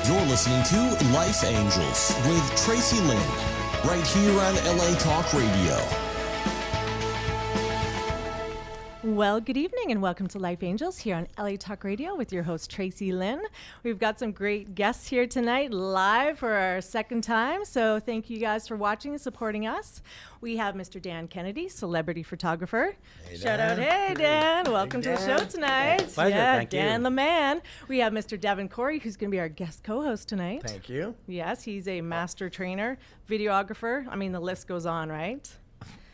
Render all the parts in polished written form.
You're listening to Life Angels with Tracy Lynn, right here on LA Talk Radio. Well, good evening and welcome to Life Angels here on LA Talk Radio with your host, Tracy Lynn. We've got some great guests here tonight live for our second time, so thank you guys for watching and supporting us. We have Mr. Dan Kennedy, celebrity photographer. Hey, Shout out, hey Dan, welcome to the show tonight. Pleasure, thank you. Dan the man. We have Mr. Devin Corey, who's going to be our guest co-host tonight. Thank you. Yes, he's a master trainer, videographer. I mean, the list goes on, right?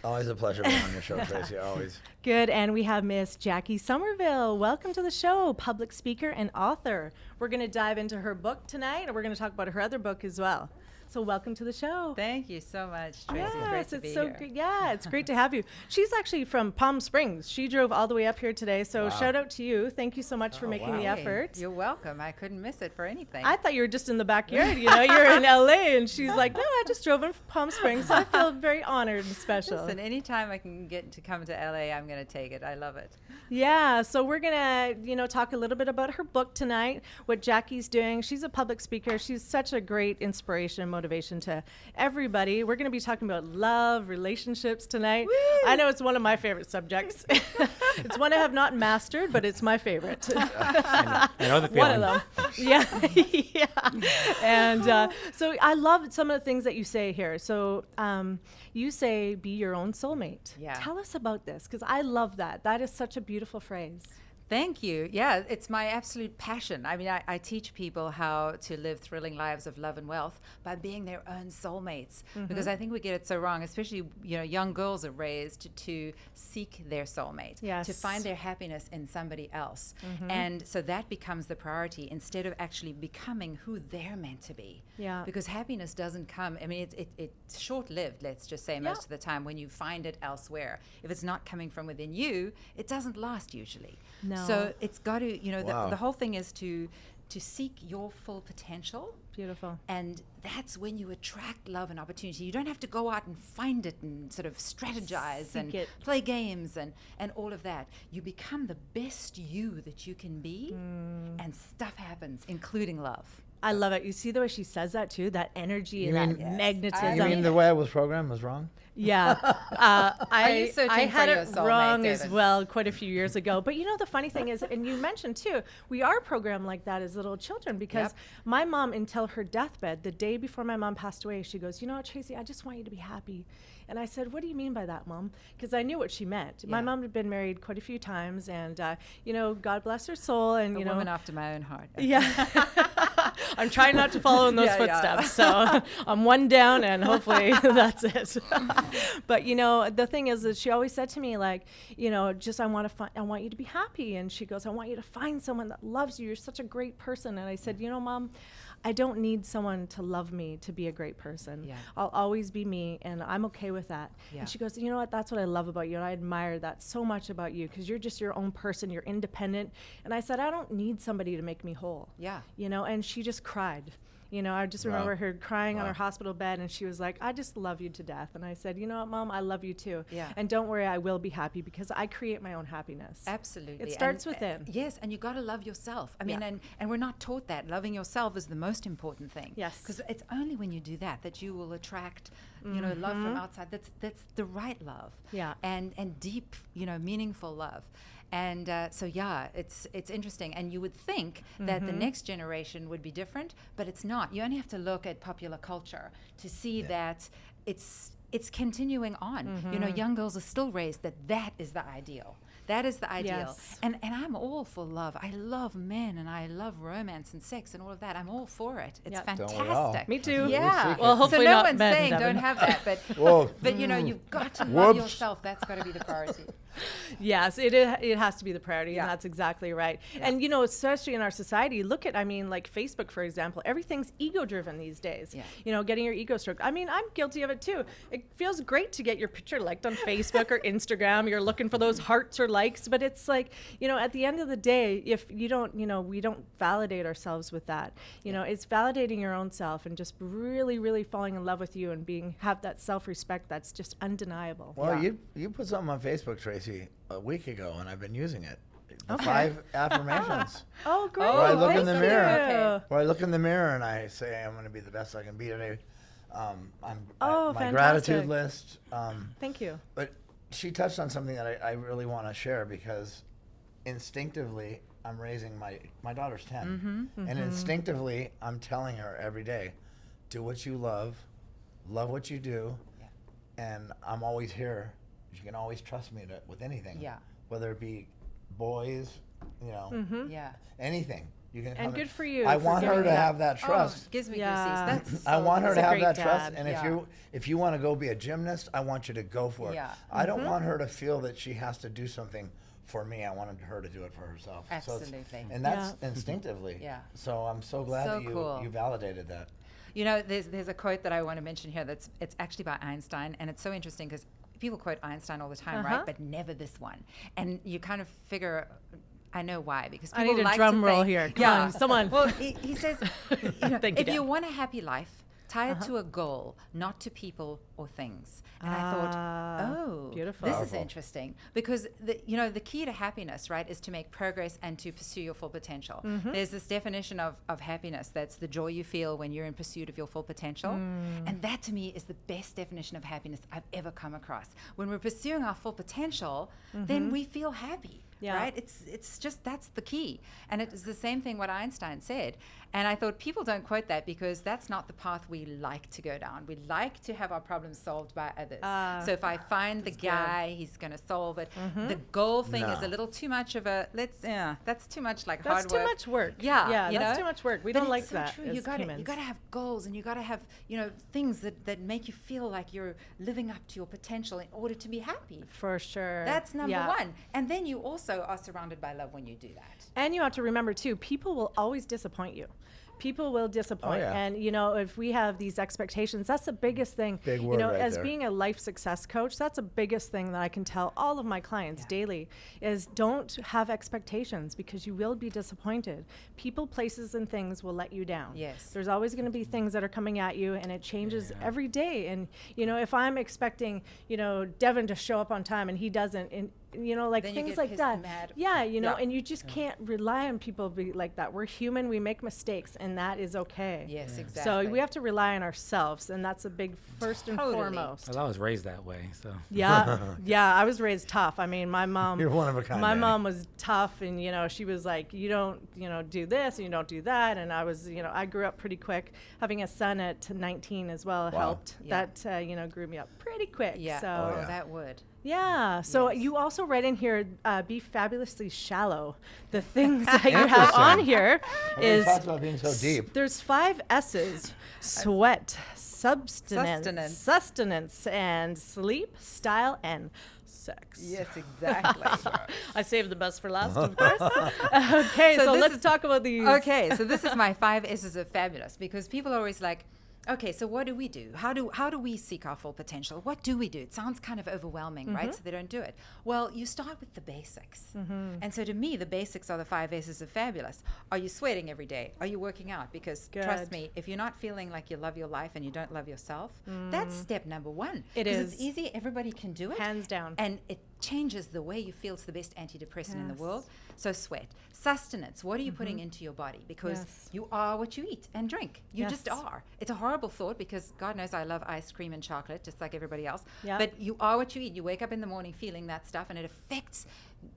Always a pleasure being on your show, Tracy, always. Good, and we have Miss Jackie Somerville. Welcome to the show, public speaker and author. We're going to dive into her book tonight, and we're going to talk about her other book as well. So welcome to the show. Thank you so much, Tracy. Yes, Great to it's be so here. great. Yeah, it's great to have you. She's actually from Palm Springs. She drove all the way up here today, so shout out to you. Thank you so much for making the effort. You're welcome. I couldn't miss it for anything. I thought you were just in the backyard. You know, you're in LA, and she's like, no, I just drove in from Palm Springs, so I feel very honored and special. Listen, anytime I can get to come to LA, I'm going to take it. I love it. Yeah, so we're gonna, talk a little bit about her book tonight, what Jackie's doing. She's a public speaker. She's such a great inspiration, motivation to everybody. We're gonna be talking about love, relationships tonight. Woo! I know it's one of my favorite subjects. It's one I have not mastered, but it's my favorite. I know the One feeling. of them. Yeah, yeah. And so I love some of the things that you say here. So you say, be your own soulmate. Yeah. Tell us about this, because I love that. That is such a beautiful phrase. Thank you. Yeah, it's my absolute passion. I mean, I teach people how to live thrilling lives of love and wealth by being their own soulmates. Because I think we get it so wrong, especially, young girls are raised to seek their soulmate, Yes. to find their happiness in somebody else. And so that becomes the priority instead of actually becoming who they're meant to be. Yeah. Because happiness doesn't come, I mean, it's short-lived, let's just say, most of the time when you find it elsewhere. If it's not coming from within you, it doesn't last usually. No. So it's got to, Wow. the whole thing is to seek your full potential. Beautiful. And that's when you attract love and opportunity. You don't have to go out and find it and sort of strategize Seek and it. play games and all of that. You become the best you that you can be, and stuff happens, including love. I love it. You see the way she says that too? That energy You and mean- that Yes. magnetism. You mean the way I was programmed was wrong? Yeah. you searching I had for your it soulmate, wrong as David? well quite a few years ago. But the funny thing is, and you mentioned too, we are programmed like that as little children because Yep. my mom, until her deathbed, the day before my mom passed away, she goes, Tracy, I just want you to be happy. And I said, what do you mean by that, Mom? Because I knew what she meant. My Yeah. mom had been married quite a few times, and, God bless her soul. And, A woman after my own heart. yeah. I'm trying not to follow in those Yeah, yeah. footsteps. So I'm one down and hopefully that's it. But, the thing is that she always said to me, like, I want you to be happy. And she goes, I want you to find someone that loves you. You're such a great person. And I said, Mom, I don't need someone to love me to be a great person. Yeah. I'll always be me, and I'm okay with that. Yeah. And she goes, you know what? That's what I love about you, and I admire that so much about you because you're just your own person. You're independent. And I said, I don't need somebody to make me whole. Yeah. And she just cried. I just remember her crying on her hospital bed, and she was like, I just love you to death. And I said, you know what, Mom, I love you too. Yeah. And don't worry, I will be happy because I create my own happiness. Absolutely. It starts And, within. Yes, and you got to love yourself. I mean, Yeah. and we're not taught that. Loving yourself is the most important thing. Yes. Because it's only when you do that you will attract, love from outside. That's the right love. Yeah. And deep, meaningful love. And it's interesting. And you would think that the next generation would be different, but it's not. You only have to look at popular culture to see that it's continuing on. Young girls are still raised that is the ideal. That is the ideal. Yes. And I'm all for love. I love men and I love romance and sex and all of that. I'm all for it. It's Yep. fantastic. Don't we all? Me too. Yeah. Well, hopefully so no not one's men, saying Devin. don't have that, but Whoa. but you've got to love Whoops. yourself. That's got to be the priority. Yes, it has to be the priority, Yeah. and that's exactly right. Yeah. And, you know, especially in our society, look at, I mean, like Facebook, for example, everything's ego-driven these days. Yeah. You know, getting your ego stroked. I mean, I'm guilty of it too. It feels great to get your picture liked on Facebook or Instagram. You're looking for those hearts or likes, but it's like, you know, at the end of the day, if you don't, you know, we don't validate ourselves with that. You know, it's validating your own self and just really, really falling in love with you and have that self-respect that's just undeniable. Well, you put something on Facebook, Tracy, a week ago, and I've been using it. The Okay. 5 affirmations. Oh, great. Where I look in the Thank mirror. you. Okay. Where I look in the mirror and I say, I'm going to be the best I can be today. My fantastic. gratitude list. Thank you. But she touched on something that I really want to share, because instinctively I'm raising my daughter's 10. And instinctively I'm telling her every day, do what you love what you do, and I'm always here. You can always trust me with anything. Yeah. Whether it be boys, you know, Yeah. anything. You can come And in. good for you I for want her giving to that. have that trust. Oh, gives me Yeah. goosies. That's I so want her He's to a have great that trust, dad. and Yeah. if you want to go be a gymnast, I want you to go for it. Yeah. I don't want her to feel that she has to do something for me. I wanted her to do it for herself. So Absolutely. and that's instinctively. Yeah. So I'm so glad So that you cool. you validated that. You know, there's a quote that I want to mention here it's actually by Einstein, and it's so interesting because people quote Einstein all the time, right? But never this one. And you kind of figure, I know why, because I people need a like drum to roll think- here. Come on, someone. Well, he says, you know, Thank you, if you Dad. want a happy life, tie it to a goal, not to people or things. And I thought, oh, beautiful. this is Powerful. interesting, because the key to happiness, right, is to make progress and to pursue your full potential. There's this definition of happiness that's the joy you feel when you're in pursuit of your full potential, and that to me is the best definition of happiness I've ever come across. When we're pursuing our full potential, then we feel happy. Yeah. Right? It's just, that's the key. And it's the same thing what Einstein said. And I thought people don't quote that because that's not the path we like to go down. We like to have our problems solved by others. So if I find the guy, he's going to solve it. The goal thing is No. a little too much of a, that's too much like That's hard too work. much work. Yeah. Yeah, you that's know? too much work. We But don't like it's so that true. as You gotta humans. have goals, and you got to have, things that make you feel like you're living up to your potential in order to be happy. For sure. That's number Yeah. one. And then you also are surrounded by love when you do that. And you have to remember too, people will always disappoint you. People will disappoint. yeah. And you know, if we have these expectations, that's the biggest thing. Big you word know, right as there. being a life success coach, that's the biggest thing that I can tell all of my clients daily is don't have expectations, because you will be disappointed. People, places, and things will let you down. Yes. There's always going to be things that are coming at you, and it changes every day. And you know, if I'm expecting, you know, Devin to show up on time and he doesn't, and you know, like Then you things get like pissed that. and mad. Yeah, you know, Yeah. and you just can't rely on people be like that. We're human, we make mistakes, and that is okay. Yes, exactly. So we have to rely on ourselves, and that's a big first and Totally. foremost. Well, I was raised that way, so. Yeah, yeah, I was raised tough. I mean, my mom. You're one of a kind, My Danny. mom was tough, and you know, she was like, you don't, you know, do this and you don't do that. And I was, you know, I grew up pretty quick. Having a son at 19 as well helped. Yeah. That you know, grew me up pretty quick. Yeah. So. Oh, Oh, yeah. that would. Yeah. So Yes. you also read in here, be fabulously shallow. The things that you have on here Everybody is talks about being so deep. there's 5 S's: sweat, sustenance, and sleep, style, and sex. Yes, exactly. I saved the best for last, of course. Okay, so this let's is- talk about these. Okay, so this is my 5 S's of fabulous, because people are always like, okay, so what do we do? How do we seek our full potential? What do we do? It sounds kind of overwhelming, right? So they don't do it. Well, you start with the basics. And so to me, the basics are the 5 S's of fabulous. Are you sweating every day? Are you working out? Because trust Good. me, if you're not feeling like you love your life and you don't love yourself, that's step number 1. It 'Cause is. It's easy. Everybody can do it. Hands down. And it changes the way you feel. It's the best antidepressant in the Yes. world. So sweat. Sustenance. What are you putting into your body? Because Yes. you are what you eat and drink. You just Yes. are. It's a horrible thought, because God knows I love ice cream and chocolate just like everybody else. Yep. But you are what you eat. You wake up in the morning feeling that stuff, and it affects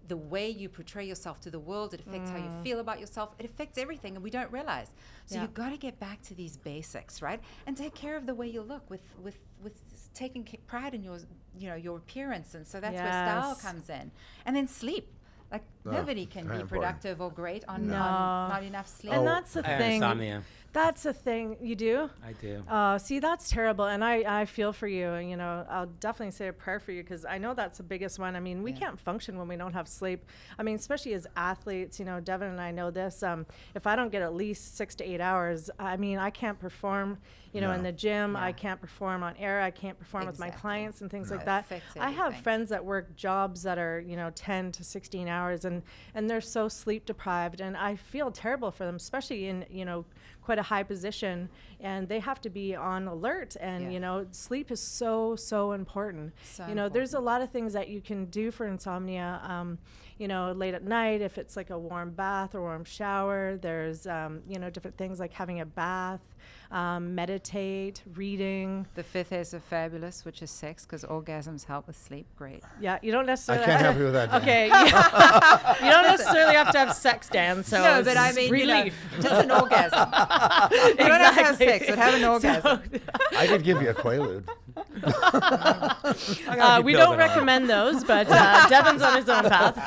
the way you portray yourself to the world. It affects how you feel about yourself. It affects everything, and we don't realize. So Yeah. you've got to get back to these basics, right? And take care of the way you look with taking pride in your appearance. And so that's where style Yes. comes in. And then sleep. Like, Nobody can be very important. productive or great on No. not enough sleep. And that's the I have thing. insomnia. That's the thing. You do? I do. See, that's terrible. And I feel for you. You know, I'll definitely say a prayer for you because I know that's the biggest one. I mean, we can't function when we don't have sleep. I mean, especially as athletes, you know, Devin and I know this. If I don't get at least 6 to 8 hours, I mean, I can't perform, you know, in the gym. Yeah. I can't perform on air. I can't perform with my Exactly. clients and things No. like that. Affects I have everything. friends that work jobs that are, you know, 10 to 16 hours and they're so sleep deprived. And I feel terrible for them, especially in, you know, quite a high position, and they have to be on alert. And you know, sleep is so important. So you know, there's a lot of things that you can do for insomnia. You know, late at night, if it's like a warm bath or warm shower, there's you know, different things like having a bath, meditate, reading. The fifth S of fabulous, which is sex, because orgasms help with sleep. Great. Yeah, you don't I necessarily. can't help you with that, Dan. Okay, yeah. You don't necessarily have to have sex, Dan. So No, but I it's mean, you know, relief. just an orgasm. You don't have to have Exactly. sex, but have an orgasm. I could give you a Quaalude. We don't recommend those, but Devin's on his own path.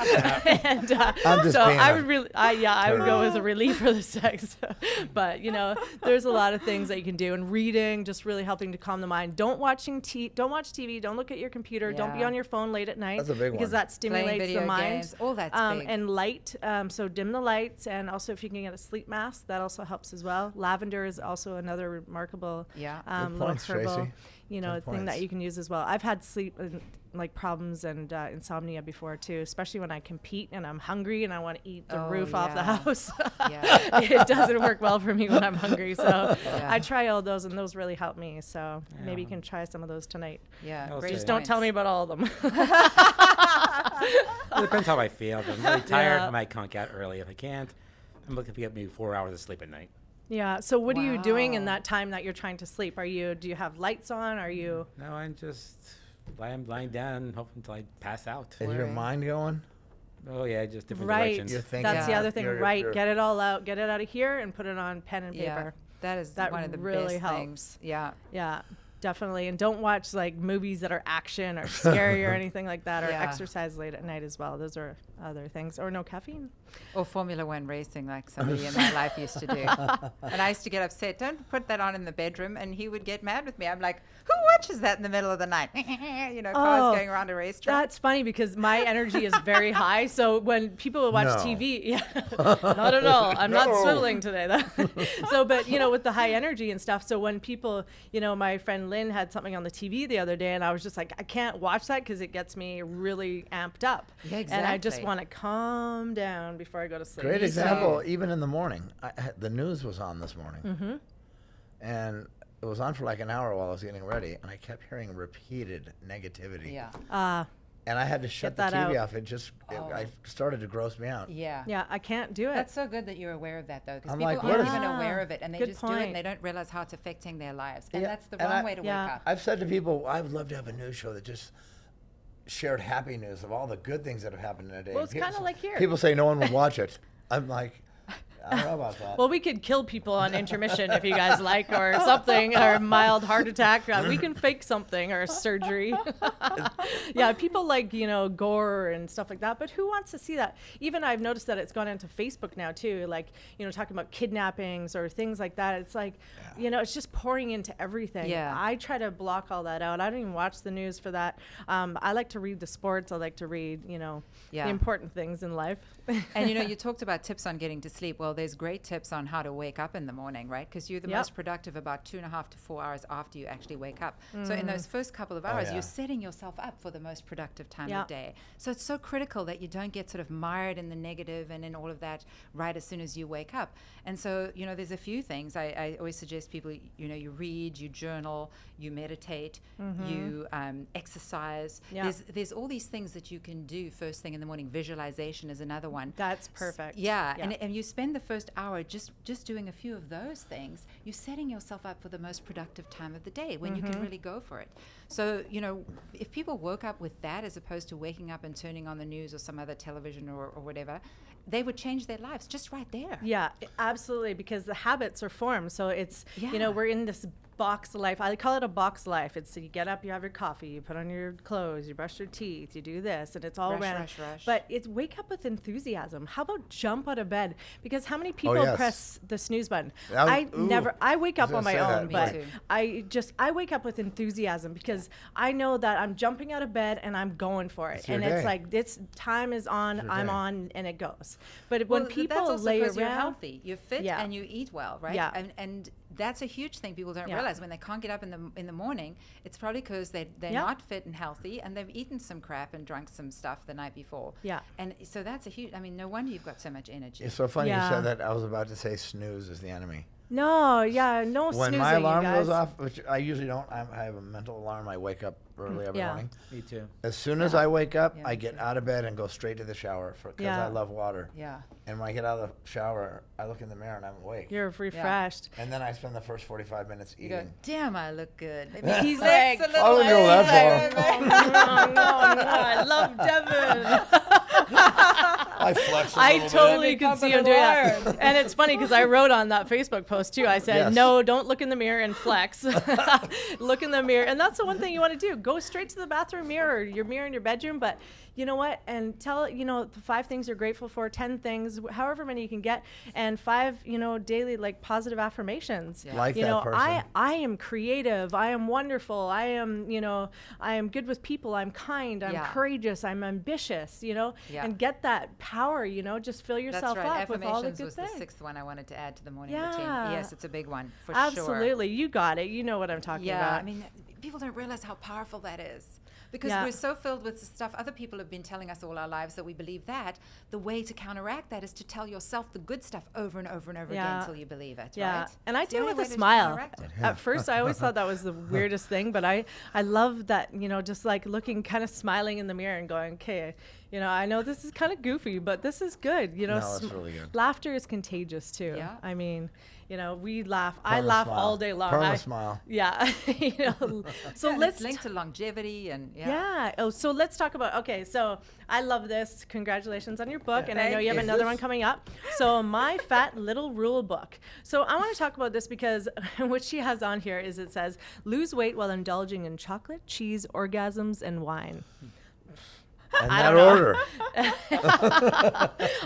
And I'm just so being I a would really, I would go with a relief for the sex. But you know, there's a lot of things that you can do, and reading, just really helping to calm the mind. Don't watch TV. Don't look at your computer. Don't be Yeah. on your phone late at night. That's a big because one. that stimulates video the mind. games, all that's big. And light. So dim the lights, and also if you can get a sleep mask, that also helps as well. Lavender is also another remarkable Yeah. Good little points, herbal, Tracy. you know, Good thing that points. you can use as well. I've had sleep like problems and insomnia before too, especially when I compete and I'm hungry and I want to eat the Oh, roof off the yeah. house. Yeah. It doesn't work well for me when I'm hungry, so Yeah. I try all those and those really help me. So maybe you Yeah. can try some of those tonight. Yeah. I'll great say. Just don't tell me points. about all of them. It depends how I feel. If I'm really tired, Yeah. I might conk out early. If I can't, I'm looking to get maybe 4 hours of sleep at night. Yeah. So what are you doing in Wow. that time that you're trying to sleep? Do you have lights on? Are you? No, I'm just lying down and hoping until I pass out. Is your Worry. mind going? Oh yeah, just different Right. directions. You're thinking. That's the Yeah. other thing. Right. Get it all out. Get it out of here and put it on pen and Yeah. paper. That is That one of the really best helps. things. Yeah. Yeah, definitely. And don't watch like movies that are action or scary or anything like that, or Yeah. exercise late at night as well. Those are other things. Or no caffeine. Or Formula One racing, like somebody in my life used to do. And I used to get upset. Don't put that on in the bedroom. And he would get mad with me. I'm like, who watches that in the middle of the night? You know, cars Oh, going around a racetrack. That's funny because my energy is very high. So when people watch No. TV, yeah, not at all. I'm not No. swiveling today. So, but you know, with the high energy and stuff. So when people, you know, my friend Lynn had something on the TV the other day, and I was just like, I can't watch that because it gets me really amped up. Yeah, And I just exactly. want to calm down before I go to sleep. Great Me example. too. Even in the morning, the news was on this morning, and it was on for like an hour while I was getting ready, and I kept hearing repeated negativity. Yeah. And I had to shut the that TV out. off. It Oh. I started to gross me out. Yeah. Yeah, I can't do it. That's so good that you're aware of that, though, because I'm people like, aren't what even is- aware of it, and they Good just do it, point. and they don't realize how it's affecting their lives. And Yeah, that's the and wrong I- way to Yeah. wake up. I've said to people, I would love to have a news show that just shared happy news of all the good things that have happened in a day. Well, it's People kinda say- like here. People say no one would watch it. I'm like, I don't know about that. Well, we could kill people on intermission if you guys like, or something, or a mild heart attack. We can fake something or surgery. Yeah, people like, you know, gore and stuff like that. But who wants to see that? Even I've noticed that it's gone into Facebook now too. Like, you know, talking about kidnappings or things like that. It's like, you know, it's just pouring into everything. Yeah. I try to block all that out. I don't even watch the news for that. I like to read the sports. I like to read, you know, Yeah. the important things in life. And you know, you talked about tips on getting to sleep. Well, there's great tips on how to wake up in the morning, right? Because you're the Yep. most productive about 2.5 to 4 hours after you actually wake up. So in those first couple of hours, yeah. you're setting yourself up for the most productive time Yeah. of day. So it's so critical that you don't get sort of mired in the negative and in all of that right as soon as you wake up. And so, you know, there's a few things. I always suggest people, you know, you read, you journal, you meditate, you exercise. Yeah. There's all these things that you can do first thing in the morning. Visualization is another one. That's perfect. Yeah, and you spend the first hour just doing a few of those things, you're setting yourself up for the most productive time of the day when you can really go for it. So, you know, if people woke up with that as opposed to waking up and turning on the news or some other television or whatever, they would change their lives just right there. Yeah, absolutely, because the habits are formed. So it's, you Yeah. know, we're in this box life. I call it a box life. It's you get up, you have your coffee, you put on your clothes, you brush your teeth, you do this, and it's all Rush, random. rush. But it's wake up with enthusiasm. How about jump out of bed? Because how many people yes. press the snooze button? That was- I wake up I was on my gonna say own, that, but Me too. I wake up with enthusiasm because I know that I'm jumping out of bed and I'm going for it. It's your And day. it's like it's time is on, your I'm day. on, and it goes. But Well, when people that's also lay 'cause around, you're healthy, you're fit, Yeah. and you eat well, right? Yeah. And that's a huge thing people don't Yeah. realize when they can't get up in the morning. It's probably because they're Yeah. not fit and healthy, and they've eaten some crap and drunk some stuff the night before. Yeah. And so that's a huge. I mean, no wonder you've got so much energy. It's so funny Yeah. you said that. I was about to say snooze is the enemy. no, yeah, no When snoozing, my alarm you guys. goes off, which I usually don't, I have a mental alarm. I wake up early every Yeah. morning. Me too. As soon as I wake up, Yeah, I me get too. out of bed and go straight to the shower because Yeah. I love water. Yeah. And when I get out of the shower, I look in the mirror and I'm awake. You're refreshed. And then I spend the first 45 minutes You go, eating. damn, I look good. Maybe He's flex like, a little I wouldn't go bit. that far. no, I love Devin. I flex a I little totally bit. could see him doing that. And it's funny because I wrote on that Facebook post too. I said, Yes. no, don't look in the mirror and flex. Look in the mirror. And that's the one thing you want to do. Go straight to the bathroom mirror, your mirror in your bedroom. But you know what? And tell, the 5 things you're grateful for, 10 things, however many you can get, and 5, daily like positive affirmations. Yeah. Like that person. I am creative. I am wonderful. I am, I am good with people. I'm kind. I'm Yeah. courageous. I'm ambitious, Yeah. and get that power, just fill yourself That's right. up with all the Affirmations good was things. the 6th one I wanted to add to the morning Yeah. routine. Yes, it's a big one for sure. Absolutely. You got it. You know what I'm talking Yeah, about. I mean, people don't realize how powerful that is. Because Yeah. we're so filled with stuff other people have been telling us all our lives that we believe that. The way to counteract that is to tell yourself the good stuff over and over and over again Yeah. until you believe it, Yeah, right? and I It's the do it only with a way to smile. counteract it. At first, I always thought that was the weirdest thing, but I love that, just like looking, kind of smiling in the mirror and going, okay, I know this is kind of goofy, but this is good. No, it's really good. Laughter is contagious too. Yeah. I mean, we laugh. I Perma laugh smile. all day long. Perma smile. Yeah. So Yeah, and let's it's linked to longevity and Yeah. Oh, so let's talk about. Okay, so I love this. Congratulations on your book, and I know Thank you have you. another one coming up. So my fat little rule book. So I want to talk about this because what she has on here is it says lose weight while indulging in chocolate, cheese, orgasms, and wine. In I that don't know. order.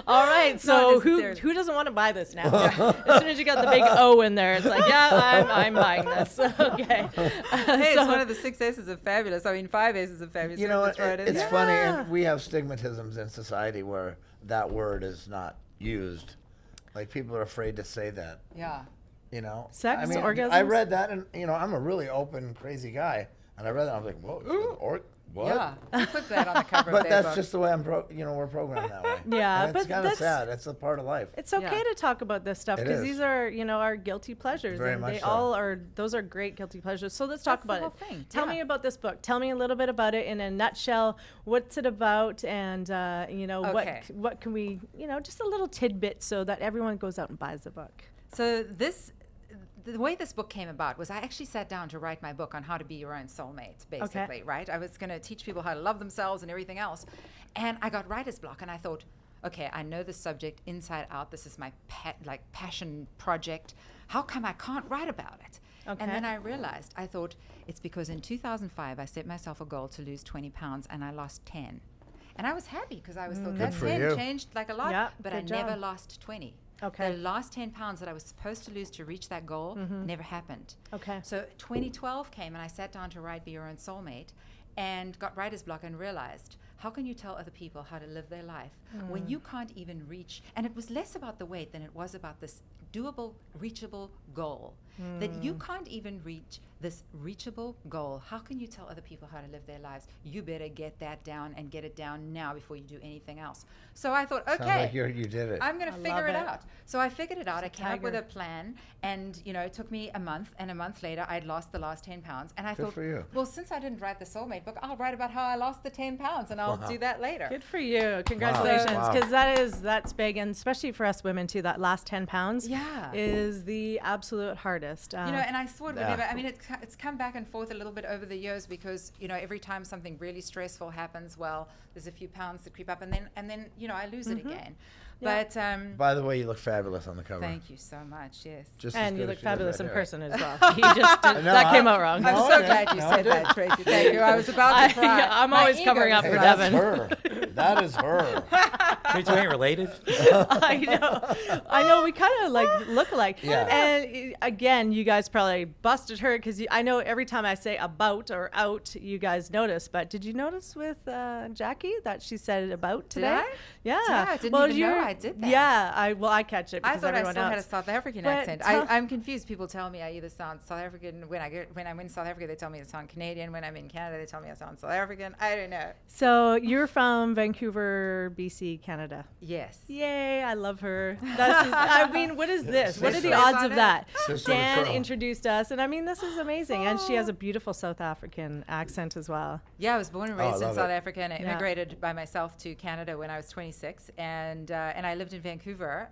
All right. So Not who necessarily. doesn't want to buy this now? As soon as you got the big O in there, it's like, yeah, I'm buying this. Okay. Hey, it's one of the 6 S's of fabulous. I mean, 5 S's of fabulous. You know, Let's throw it in it's there. funny, Yeah. and we have stigmatisms in society where that word is not used. Like people are afraid to say that. Yeah. Sex, I mean, I orgasms? read that, and I'm a really open, crazy guy, and I read that, and I was like, whoa, what? Yeah. I'll put that on the cover of But their that's book. just the way we're programmed that way. Yeah, and it's but kind of that's- sad. It's a part of life. It's okay Yeah. to talk about this stuff It because is. these are, our guilty pleasures, Very and much they so. all are. Those are great guilty pleasures. So let's talk That's the about whole it. thing, Tell yeah. me about this book. Tell me a little bit about it in a nutshell. What's it about, and Okay. what can we, just a little tidbit so that everyone goes out and buys the book. So the way this book came about was I actually sat down to write my book on how to be your own soulmate, basically, right? I was going to teach people how to love themselves and everything else. And I got writer's block, and I thought, okay, I know this subject inside out. This is my passion project. How come I can't write about it? Okay. And then I realized, I thought, it's because in 2005, I set myself a goal to lose 20 pounds, and I lost 10. And I was happy because I was thought, that for 10 you. changed like a lot, Yeah, but I good never job. lost 20. Okay. The last 10 pounds that I was supposed to lose to reach that goal never happened. Okay. So 2012 came and I sat down to write Be Your Own Soulmate and got writer's block and realized, how can you tell other people how to live their life when you can't even reach? And it was less about the weight than it was about this doable, reachable goal. That you can't even reach this reachable goal. How can you tell other people how to live their lives? You better get that down and get it down now before you do anything else. So I thought, Sounds okay, like you did it. I'm going to I figure love it it. out. So I figured it out. I came up with tiger. a plan, and it took me a month. And a month later, I'd lost the last 10 pounds. And I Good thought, for you. well, since I didn't write the soulmate book, I'll write about how I lost the 10 pounds, and I'll do that later. Good for you. Congratulations. Wow. Because that's big. And especially for us women, too, that last 10 pounds Yeah. is the absolute hardest. artist. And I thought Yeah. whenever, I mean, it's come back and forth a little bit over the years because, every time something really stressful happens, well, there's a few pounds that creep up and then I lose it again. Yeah. But By the way, you look fabulous on the cover. thank you so much. Yes. Just as and you good look as she does fabulous right in there. person as well. You just did, No, that came out wrong. I'm No, so okay. glad you No, said I did. that, Tracy. Thank you. I was about to cry. I'm My always ego covering up was for Hey, hurt. Devin. that's her. That is her. You two ain't related? I know. We kind of like look alike. Yeah. And again, you guys probably busted her because I know every time I say about or out, you guys notice. But did you notice with Jackie that she said about Did today? I? Yeah. Yeah, I didn't even know I did that. Yeah. I catch it I because thought I everyone still else. had a South African But accent. tell- I'm confused. People tell me I either sound South African when I'm in South Africa. They tell me I sound Canadian. When I'm in Canada, they tell me I sound South African. I don't know. So you're from Vancouver, BC, Canada. Yes. Yay, I love her. I mean, what is this? What are the sister. odds of that? Sister Dan referral. introduced us, and I mean, this is amazing. And she has a beautiful South African accent as well. Yeah, I was born and Oh, I raised in love South it. Africa and I immigrated by myself to Canada when I was 26, and I lived in Vancouver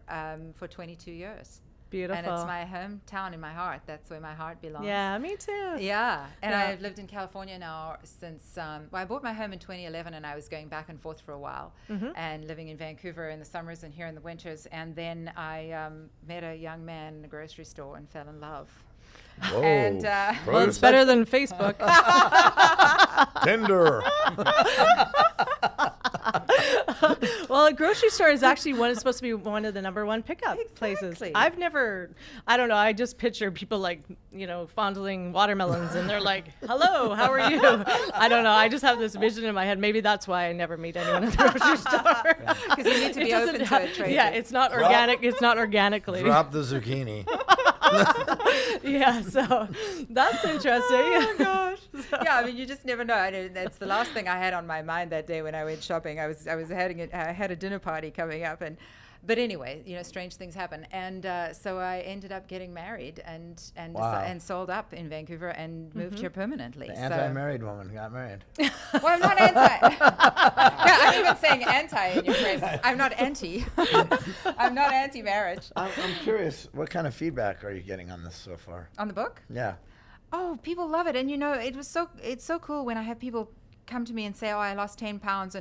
for 22 years. Beautiful. And it's my hometown in my heart. That's where my heart belongs. Yeah, me too. Yeah, and Yeah. I've lived in California now since, I bought my home in 2011 and I was going back and forth for a while and living in Vancouver in the summers and here in the winters. And then I met a young man in a grocery store and fell in love. Whoa. And, Well, it's better than Facebook. Tinder. Well, a grocery store is actually supposed to be one of the number one pickup places. Exactly. I've never, I don't know, I just picture people like, fondling watermelons and they're like, hello, how are you? I don't know. I just have this vision in my head. Maybe that's why I never meet anyone at the grocery store. Because you need to be open to it, Tracy. Yeah, it's not organic. It's not organically. Drop the zucchini. Yeah, so that's interesting. Oh gosh. Yeah, I mean, you just never know. And that's the last thing I had on my mind that day when I went shopping. I had a dinner party coming up, but anyway, strange things happen. And so I ended up getting married and Wow. and sold up in Vancouver and moved here permanently. The So- anti-married woman got married. Well, I'm not anti. Yeah, I'm even saying anti in your phrases. I'm not anti. I'm not anti-marriage. I'm curious, what kind of feedback are you getting on this so far? On the book? Yeah. Oh, people love it. And it's so cool when I have people come to me and say, oh, I lost 10 pounds.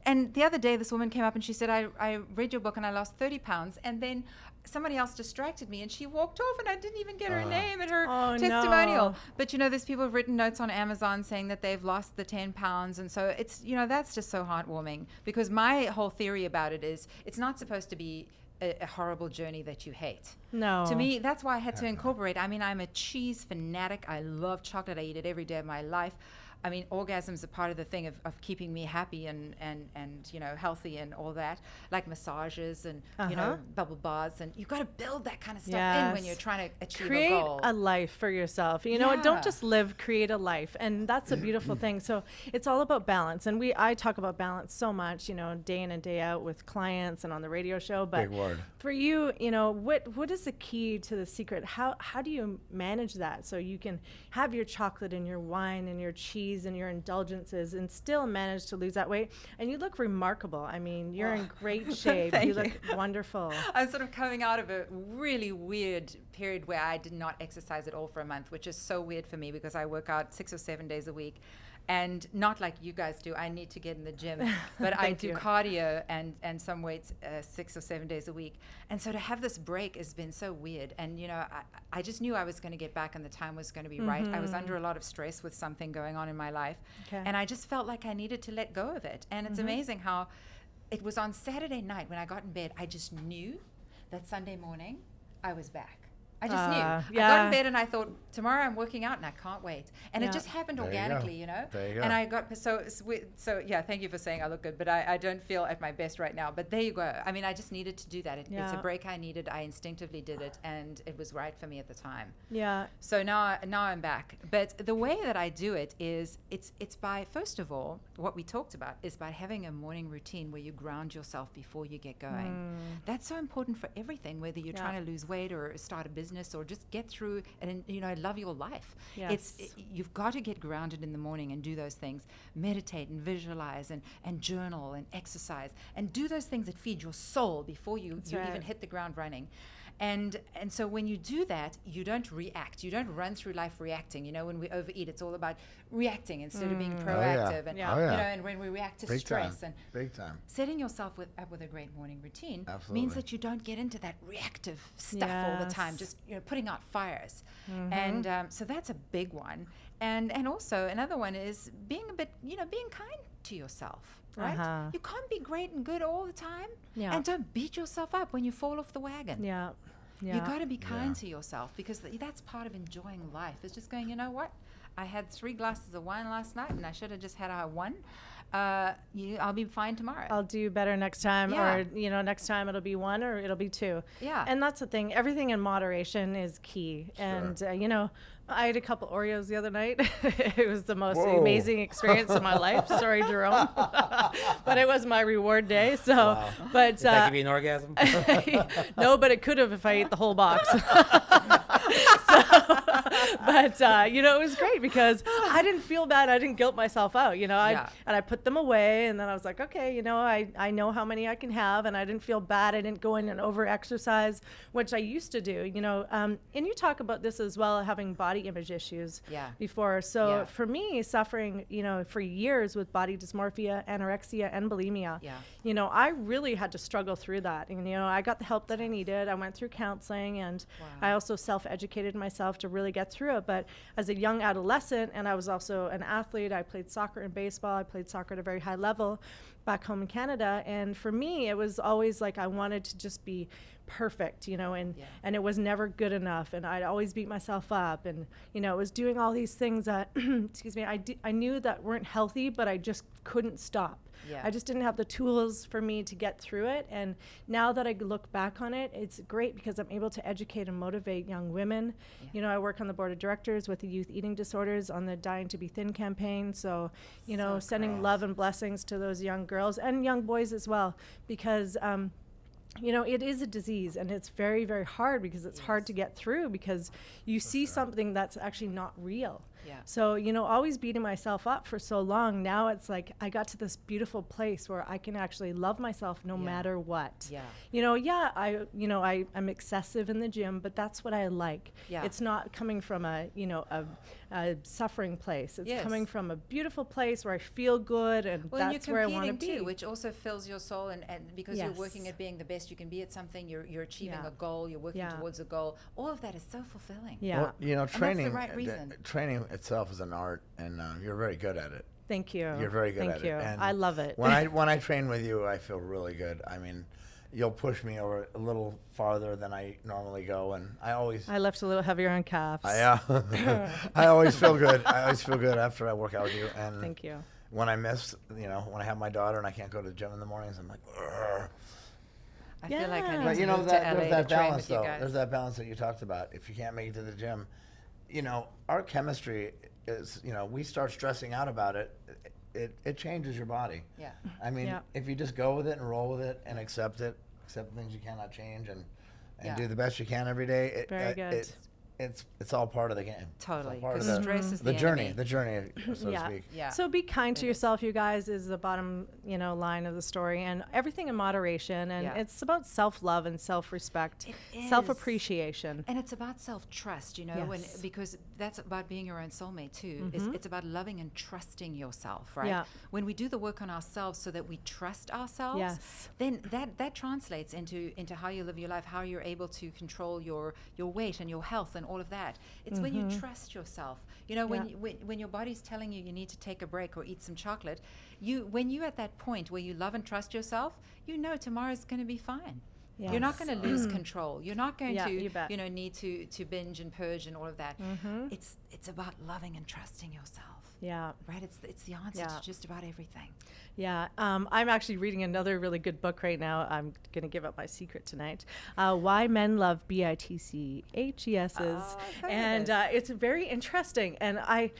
And the other day, this woman came up and she said, I read your book and I lost 30 pounds. And then somebody else distracted me and she walked off and I didn't even get her name and her Oh, testimonial. no. But, there's people who've written notes on Amazon saying that they've lost the 10 pounds. And so it's, that's just so heartwarming because my whole theory about it is it's not supposed to be a horrible journey that you hate. No. To me, that's why I had to incorporate. I mean, I'm a cheese fanatic. I love chocolate. I eat it every day of my life. I mean, orgasms are part of the thing of keeping me happy and healthy and all that, like massages and, bubble baths. And you've got to build that kind of stuff in when Yes. you're trying to achieve Create a goal. a life for yourself. Yeah. Don't just live, create a life. And that's a beautiful thing. So it's all about balance. And I talk about balance so much, day in and day out with clients and on the radio show. But Big word. for you, what is the key to the secret? How do you manage that so you can have your chocolate and your wine and your cheese and your indulgences and still manage to lose that weight? And you look remarkable. I mean, you're in great shape. Thank You look wonderful. I'm sort of coming out of a really weird period where I did not exercise at all for a month, which is so weird for me because I work out 6 or 7 days a week. And not like you guys do. I need to get in the gym, but I do you. cardio and some weights 6 or 7 days a week. And so to have this break has been so weird. And I just knew I was going to get back, and the time was going to be right. I was under a lot of stress with something going on in my life, and I just felt like I needed to let go of it. And it's amazing how it was on Saturday night when I got in bed. I just knew that Sunday morning I was back. I just knew. I got in bed and I thought, tomorrow I'm working out and I can't wait. And it just happened There you go. organically, There you go. And I got, so yeah, thank you for saying I look good, but I don't feel at my best right now. But there you go. I mean, I just needed to do that. It's a Yeah. break I needed. I instinctively did it and it was right for me at the time. Yeah. So now I'm back. But the way that I do it is it's by, first of all, what we talked about is by having a morning routine where you ground yourself before you get going. That's so important for everything, whether you're trying to lose weight or start a business or just get through and love your life. Yes. You've got to get grounded in the morning and do those things. Meditate and visualize and journal and exercise and do those things that feed your soul before you right. even hit the ground running. And so when you do that, you don't react. You don't run through life reacting. You know, when we overeat, it's all about reacting instead of being proactive. And Yeah. Oh, yeah. you know, and when we react to Big stress time. and Big time. setting yourself up with a great morning routine Absolutely. means that you don't get into that reactive stuff all the time, Yes. just putting out fires. And so that's a big one. And also another one is being a bit, being kind to yourself. Right? Uh-huh. You can't be great and good all the time. Yeah. And don't beat yourself up when you fall off the wagon. Yeah. Yeah. You got to be kind to yourself, because that's part of enjoying life. It's just going, you know what? I had 3 glasses of wine last night, and I should have just had one. I'll be fine tomorrow. I'll do better next time, Yeah. or next time it'll be 1 or it'll be 2. Yeah. And that's the thing. Everything in moderation is key. Sure. And I had a couple Oreos the other night. It was the most Whoa. amazing experience of my life. Sorry, Jerome, but it was my reward day. So, Wow. but Did that give you an orgasm? no, but it could have if I ate the whole box. But it was great because I didn't feel bad. I didn't guilt myself out. And I put them away, and then I was like, okay, I know how many I can have, and I didn't feel bad. I didn't go in and over exercise, which I used to do. And you talk about this as well, having body image issues before. So Yeah. for me, suffering, for years with body dysmorphia, anorexia, and bulimia, I really had to struggle through that. And I got the help that I needed. I went through counseling, and I also self-educated myself to really get through it. But as a young adolescent, and I was also an athlete, I played soccer and baseball. I played soccer at a very high level back home in Canada. And for me, it was always like I wanted to just be perfect, and it was never good enough. And I'd always beat myself up. And, it was doing all these things that, excuse me, I knew that weren't healthy, but I just couldn't stop. Yeah. I just didn't have the tools for me to get through it. And now that I look back on it, it's great because I'm able to educate and motivate young women. I work on the board of directors with the youth eating disorders on the Dying to Be Thin campaign. So, sending love and blessings to those young girls and young boys as well, because it is a disease, and it's very, very hard because it's hard to get through because you see something that's actually not real. Yeah. So, always beating myself up for so long, now it's like I got to this beautiful place where I can actually love myself no matter what. Yeah. I'm excessive in the gym, but that's what I like. Yeah. It's not coming from a suffering place. It's coming from a beautiful place where I feel good, and that's where I want to be. Too, which also fills your soul, and because you're working at being the best you can be at something, you're achieving a goal, you're working towards a goal. All of that is so fulfilling. Yeah. Well, training, And that's the right reason. training itself is an art, and you're very good at it. Thank you. You're very good Thank at you. it. And I love it. When I train with you, I feel really good. I mean, you'll push me over a little farther than I normally go, and I lift a little heavier on calves. I always feel good. I always feel good after I work out with you. And Thank you. when I miss, when I have my daughter and I can't go to the gym in the mornings, I'm like, ugh. I feel like I Yeah. need But to you know move that to LA there's that to train balance with you though. guys. There's that balance that you talked about. If you can't make it to the gym, our chemistry is, we start stressing out about it. It changes your body. Yeah. I mean, Yeah. if you just go with it and roll with it and accept the things you cannot change, and do the best you can every day. Very good. It's all part of the game. It's all Totally. part of Because stress is the journey, enemy. the journey, so to speak. Yeah. So be kind to It is. yourself, you guys, is the bottom, line of the story, and everything in moderation. And Yeah. it's about self-love and self-respect, It is. self-appreciation. And it's about self-trust, Yes. because that's about being your own soulmate too. It's about loving and trusting yourself, right? Yeah. When we do the work on ourselves so that we trust ourselves, Yes. then that translates into how you live your life, how you're able to control your weight and your health and all of that. It's when you trust yourself. When your body's telling you need to take a break or eat some chocolate, when you're at that point where you love and trust yourself, tomorrow's going to be fine. You're not going to lose control. You're not going you bet. to need to binge and purge and all of that. It's about loving and trusting yourself. Yeah. Right? It's the answer to just about everything. Yeah, I'm actually reading another really good book right now. I'm going to give up my secret tonight. Why Men Love BITCHESs. Oh, I've heard of And this. it's very interesting. And I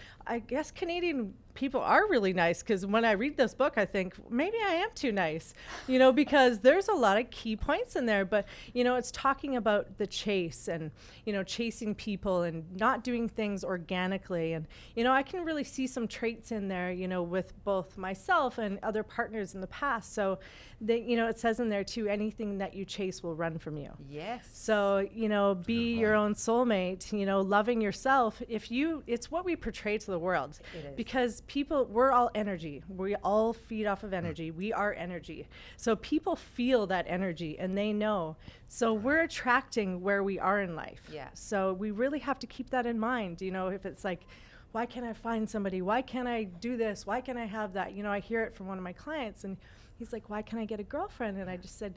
guess Canadian people are really nice, because when I read this book, I think maybe I am too nice, you know, because there's a lot of key points in there. But, you know, it's talking about the chase and, you know, chasing people and not doing things organically. And, you know, I can really see some traits in there, you know, with both myself and other partners in the past. So, you know, it says in there too, anything that you chase will run from you. Yes. So, you know, be your own soulmate, you know, loving yourself. It's what we portray to the world. It is. Because people, we're all energy. We all feed off of energy. We are energy. So people feel that energy and they know. So we're attracting where we are in life. Yeah. So we really have to keep that in mind. You know, if it's like, why can't I find somebody? Why can't I do this? Why can't I have that? You know, I hear it from one of my clients and he's like, why can't I get a girlfriend? And I just said,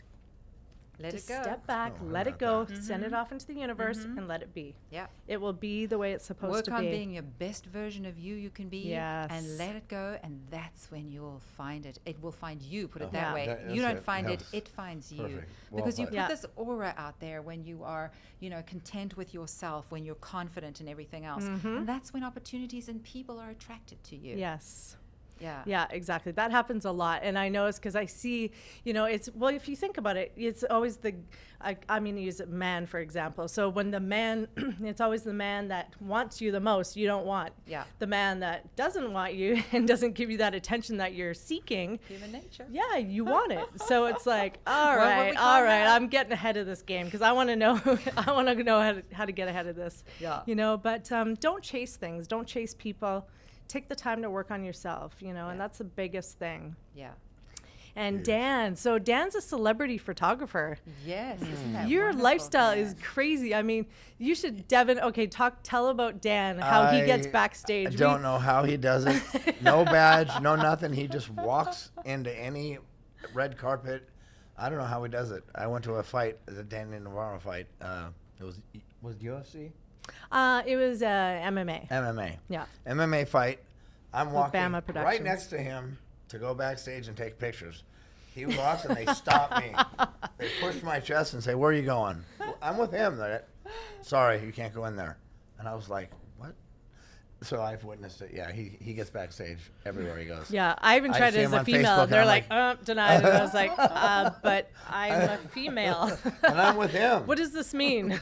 Let just it go. step back, Oh, I let it love go, that. send it off into the universe, and let it be. Yeah. It will be the way it's supposed Work to on be. being your best version of you can be, Yes. and let it go, and that's when you'll find it. It will find you, put it Oh, that yeah. way. That's You don't it. find it, Yes. it finds you. Perfect. Well Because you put. put Yeah. this aura out there when you are, you know, content with yourself, when you're confident in everything else. And that's when opportunities and people are attracted to you. Yes. Yeah. Yeah, exactly. That happens a lot. And I know it's because I see, you know, well, if you think about it, it's always I'm going to use a man, for example. So when the man, it's always the man that wants you the most, you don't want. Yeah. The man that doesn't want you and doesn't give you that attention that you're seeking. Human nature. Yeah, you want it. So it's like, all Well, what right, we call that. I'm getting ahead of this game because I want to know, I want to know how to get ahead of this. Yeah. You know, but don't chase things. Don't chase people. Take the time to work on yourself, you know, and Yeah. that's the biggest thing. Yeah. And Dan's a celebrity photographer. Yes. Isn't that Your wonderful, lifestyle Dan? is crazy. I mean, you should, Devin, tell about Dan, how he gets backstage. I don't know how he does it. No badge, no nothing. He just walks into any red carpet. I don't know how he does it. I went to a fight, the Danny Navarro fight. It was UFC? It was MMA. MMA. Yeah. MMA fight. I'm walking Bama right Productions. next to him to go backstage and take pictures. He walks and they stop me. They push my chest and say, "Where are you going?" I'm with him. They're, sorry, you can't go in there. And I was like, what? So I've witnessed it. Yeah, he gets backstage everywhere he goes. Yeah, I even I tried see it him as a on female. Facebook and They're I'm like, like- denied. And I was like, but I'm a female. And I'm with him. What does this mean?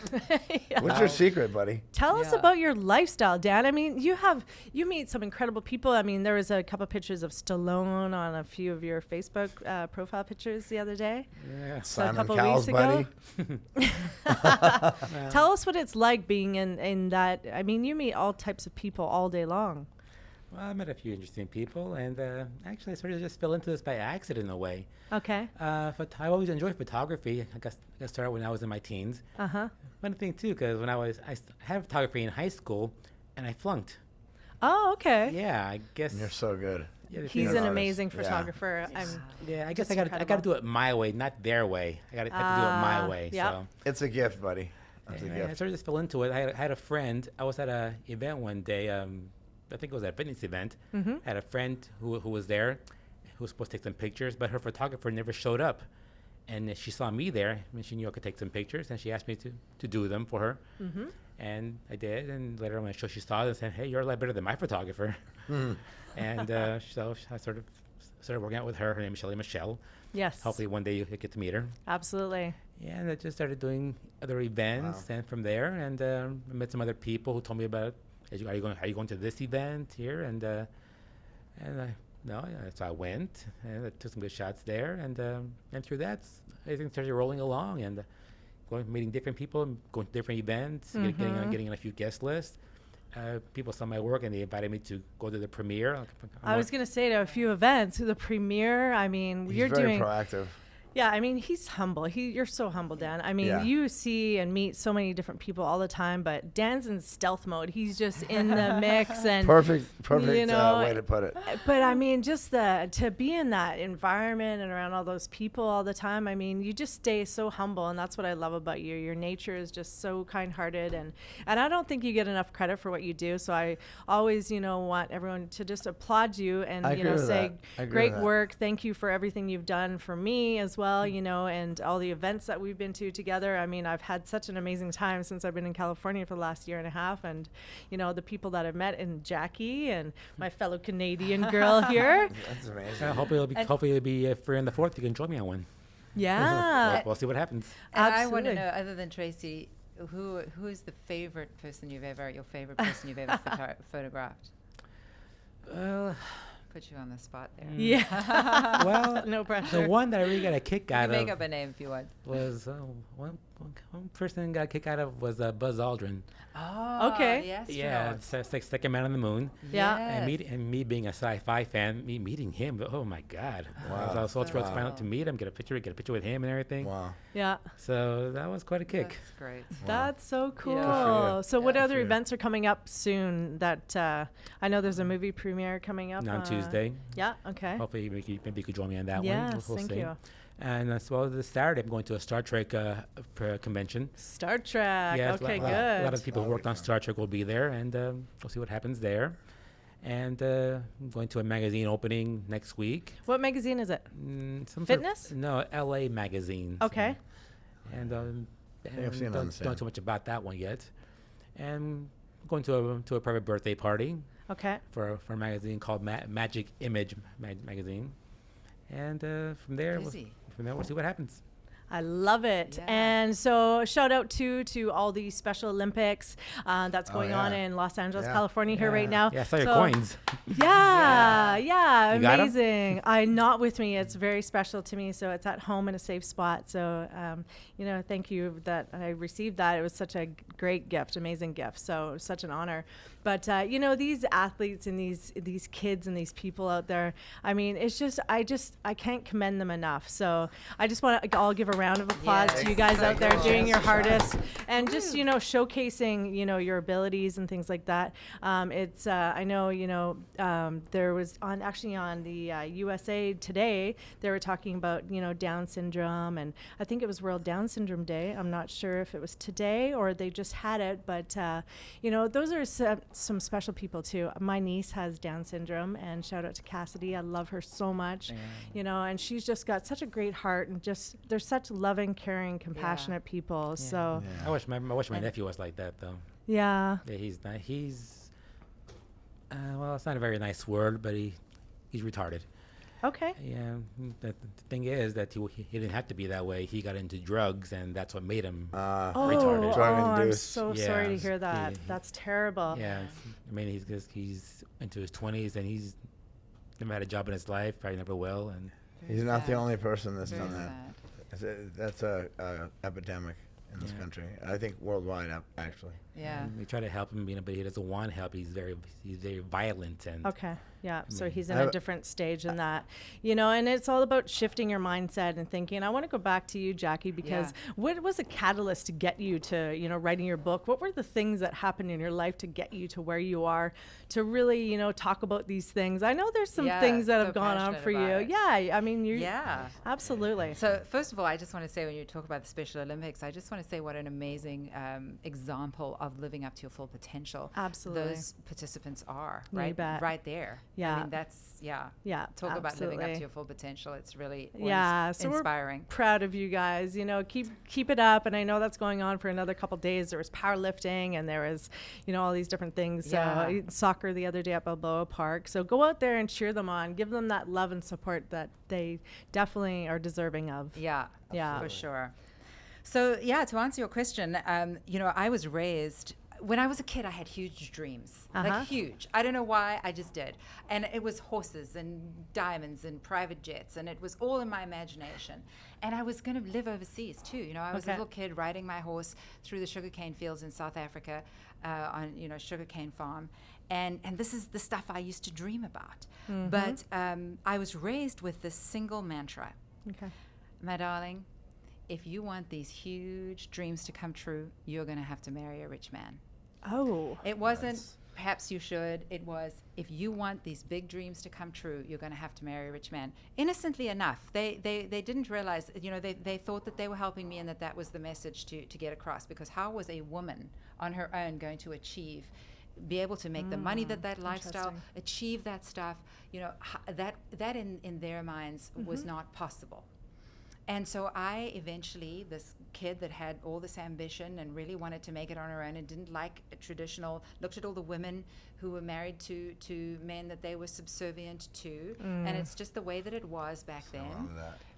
Yeah. What's your secret, buddy? Tell us Yeah. about your lifestyle, Dan. I mean, you meet some incredible people. I mean, there was a couple pictures of Stallone on a few of your Facebook profile pictures the other day. Yeah. So a Simon couple Cowell's weeks ago. buddy. Tell us what it's like being in that. I mean, you meet all types of people all day long. Well, I met a few interesting people, and actually, I sort of just fell into this by accident in a way. Okay. I always enjoyed photography. I got started when I was in my teens. Uh-huh. One thing too, because when I had photography in high school, and I flunked. Oh, okay. Yeah, I guess. You're so good. Yeah, the He's thing an is- artist. amazing Yeah. photographer. Yeah, I guess just I got to incredible. do it my way, not their way. I got to do it my way. yep. So. It's a gift, buddy. It's a Yeah, I gift. sort of just fell into it. I had a friend. I was at a event one day. I think it was a fitness event. Mm-hmm. I had a friend who was there, who was supposed to take some pictures, but her photographer never showed up. And she saw me there, and she knew I could take some pictures, and she asked me to do them for her. Mm-hmm. And I did. And later on, when she saw it, and said, "Hey, you're a lot better than my photographer." And so I sort of started working out with her. Her name is Shelly Michelle. Yes. Hopefully, one day you get to meet her. Absolutely. Yeah, and I just started doing other events, and from there, and I met some other people who told me about, are you going to this event here? And so I went, and I took some good shots there, and through that, everything started rolling along, and meeting different people, going to different events, getting on a few guest lists. People saw my work, and they invited me to go to the premiere. I was going to say to a few events, the premiere, I mean, He's you're very doing. proactive. Yeah, I mean, he's humble. You're so humble, Dan. I mean, Yeah. you see and meet so many different people all the time, but Dan's in stealth mode. He's just in the mix and Perfect you know, way to put it. But I mean, just to be in that environment and around all those people all the time, I mean, you just stay so humble, and that's what I love about you. Your nature is just so kind-hearted, and I don't think you get enough credit for what you do. So I always, want everyone to just applaud you and I agree with say, that. I agree great with that. work. Thank you for everything you've done for me as well. well, you know, and all the events that we've been to together. I mean, I've had such an amazing time since I've been in California for the last year and a half. And, you know, the people that I've met, and Jackie and my fellow Canadian girl here. That's amazing. Hopefully it'll be free on the 4th. You can join me on one. Yeah. We'll see what happens. And I want to Absolutely. know, other than Tracy, who's the favorite person you've ever photographed? Well, Put you on the spot there. Yeah. well, No pressure. the one that I really got a kick You out make of up a name if you want. was one person got a kick out of was Buzz Aldrin. Oh, Okay. the astronaut. Yeah, it's like second man on the moon. Yeah. And, Yes. me being a sci-fi fan, me meeting him, oh my God! Wow. I was so thrilled Wow. to meet him, get a picture with him and everything. Wow. Yeah. So that was quite a kick. That's great. That's so cool. Good for you. So what Yeah. other Good for you. events are coming up soon that I know there's a movie premiere coming up On Tuesday. Yeah, okay. Hopefully, maybe you could join me on that one. Yes, We'll thank see. you. And as well as this Saturday, I'm going to a Star Trek convention. Star Trek. Yeah, Okay, a lot good. of people who worked on Star Trek will be there, and we'll see what happens there. And I'm going to a magazine opening next week. What magazine is it? Some Fitness? Sort of, no, LA magazine. Okay. And I've seen it on the don't know too much about that one yet. And going to a private birthday party Okay. for a magazine called Magic Image magazine. And from there, Busy. we'll see what happens. I love it. Yeah. And so shout out to all the Special Olympics that's Oh, going on yeah. in Los Angeles, Yeah. California here right now. Yeah, I saw your So- coins. Yeah, You got 'em? amazing. Not with me. It's very special to me. So it's at home in a safe spot. So, you know, thank you that I received that. It was such a great gift, amazing gift. So such an honor. But you know, these athletes and these kids and these people out there. I mean, it's just I can't commend them enough. So I just want to all give a round of applause Yes. to you guys out there Thank you. doing your Yes. hardest and just, you know, showcasing, you know, your abilities and things like that. It's I know, you know, there was on the USA Today, they were talking about, you know, Down syndrome, and I think it was World Down Syndrome Day. I'm not sure if it was today or they just had it, but you know, those are some special people too. My niece has Down syndrome, and shout out to Cassidy. I love her so much, you know, and she's just got such a great heart, and just they're such loving, caring, compassionate people. So I wish my nephew was like that though. yeah. Yeah, he's not. Well, it's not a very nice word, but he's retarded. Okay. Yeah. The thing is that he didn't have to be that way. He got into drugs, and that's what made him. Oh, Drug I'm induced. so sorry to Yes. hear that. He- That's terrible. Yeah. I mean, he's into his 20s, and he's never had a job in his life. Probably never will. And He's not the sad. only person that's Very done that. sad. That's a epidemic in this country. I think worldwide, actually. Yeah. we try to help him, you know, but he doesn't want help. He's very violent, and Okay. Yeah. So he's in I a have- different stage in that, you know, and it's all about shifting your mindset and thinking. I want to go back to you, Jackie, because what was a catalyst to get you to, you know, writing your book? What were the things that happened in your life to get you to where you are, to really, you know, talk about these things? I know there's some Yeah, things that so have gone on passionate for you. about it. Yeah. I mean, you. Yeah. Absolutely. So first of all, I just want to say when you talk about the Special Olympics, I just want to say what an amazing example of living up to your full potential Absolutely. those participants are. You Right, bet. right there. Yeah. I mean, that's Yeah. Talk about living up absolutely. to your full potential. It's really So inspiring. we're proud of you guys. You know, keep it up. And I know that's going on for another couple days. There was powerlifting, and there was, you know, all these different things. Yeah. Soccer the other day at Balboa Park. So go out there and cheer them on. Give them that love and support that they definitely are deserving of. Yeah, Yeah. for sure. So yeah, to answer your question, you know, I was raised. When I was a kid, I had huge dreams, like huge. I don't know why, I just did. And it was horses and diamonds and private jets, and it was all in my imagination. And I was going to live overseas too. You know, I was a Okay. little kid riding my horse through the sugarcane fields in South Africa, on, you know, sugarcane farm. And this is the stuff I used to dream about. But I was raised with this single mantra. Okay. My darling, if you want these huge dreams to come true, you're going to have to marry a rich man. Oh. It wasn't, perhaps you should. It was, if you want these big dreams to come true, you're going to have to marry a rich man. Innocently enough, they didn't realize, you know, they thought that they were helping me and that was the message to get across. Because how was a woman on her own going to be able to make the money that lifestyle, interesting. achieve that stuff, you know, that in their minds was not possible. And so I eventually, this kid that had all this ambition and really wanted to make it on her own and didn't like a traditional, looked at all the women who were married to men that they were subservient to. And it's just the way that it was back then.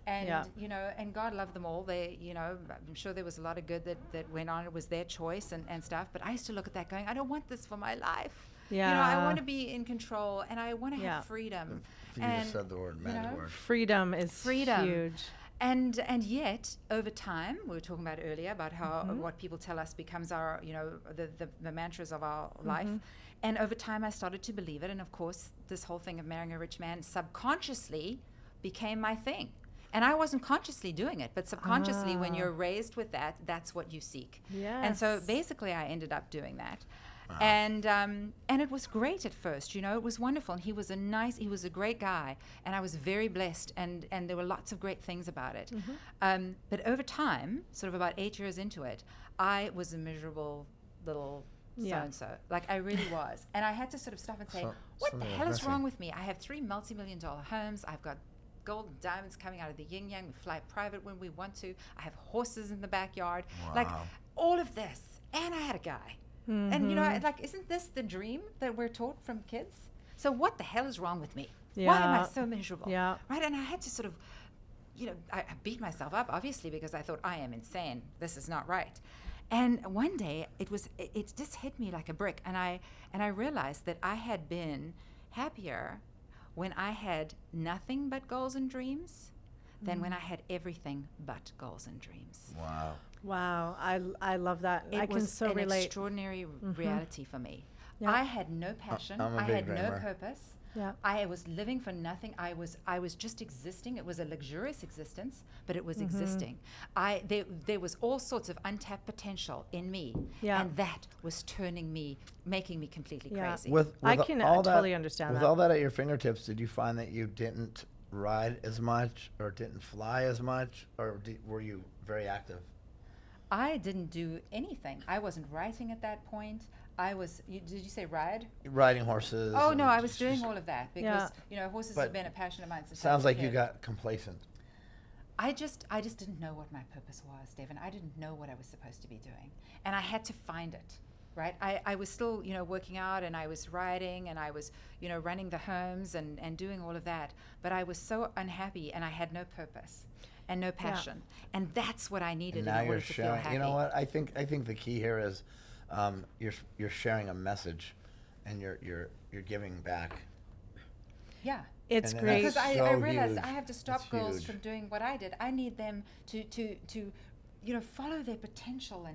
And, Yeah. you know, and God loved them all. They, you know, I'm sure there was a lot of good that went on. It was their choice and stuff. But I used to look at that going, I don't want this for my life. Yeah. You know, I want to be in control and I want to Yeah. have freedom. You just said the word, magic word. Freedom is Freedom. huge. And yet, over time, we were talking about earlier about how what people tell us becomes our, you know, the mantras of our life. And over time, I started to believe it. And of course, this whole thing of marrying a rich man subconsciously became my thing. And I wasn't consciously doing it, but subconsciously, when you're raised with that, that's what you seek. And so Yes. basically, I ended up doing that. And it was great at first, you know, it was wonderful. And he was a great guy, and I was very blessed, and there were lots of great things about it. But over time, sort of about 8 years into it, I was a miserable little Yeah. so-and-so. Like, I really was. And I had to sort of stop and say, So- what the something was hell is missing. wrong with me? I have 3 multi-million-dollar homes. I've got gold and diamonds coming out of the yin-yang. We fly private when we want to. I have horses in the backyard. Like, Wow. all of this. And I had a guy. And, you know, like, isn't this the dream that we're taught from kids? So what the hell is wrong with me? Why am I Yeah. so miserable? Yeah. Right? And I had to sort of, you know, I beat myself up, obviously, because I thought, I am insane. This is not right. And one day, it just hit me like a brick. And I realized that I had been happier when I had nothing but goals and dreams than when I had everything but goals and dreams. Wow. Wow. I love that. It I can was so an relate. extraordinary reality for me. Yeah. I had no passion. I'm a I big had no dreamer. purpose. Yeah. I was living for nothing. I was just existing. It was a luxurious existence, but it was existing. There was all sorts of untapped potential in me, Yeah. and that was making me completely Yeah. crazy. With I can all that, totally understand with that. all that at your fingertips, did you find that you didn't ride as much or didn't fly as much, or were you very active? I didn't do anything. I wasn't writing at that point. Did you say ride? Riding horses. Oh, and no, I was just- doing all of that because, Yeah. you know, horses But have been a passion of mine since I was Sounds a like you kid. got complacent. I just didn't know what my purpose was, Devin. I didn't know what I was supposed to be doing. And I had to find it, right? I was still, you know, working out, and I was riding, and I was, you know, running the homes and doing all of that. But I was so unhappy, and I had no purpose and no passion. And that's what I needed And in now order you're to feel sharing. happy. You know what? I think the key here is you're sharing a message, and you're giving back. Yeah. It's And then great. Because I so realized huge. I have to stop It's girls huge. from doing what I did. I need them to you know, follow their potential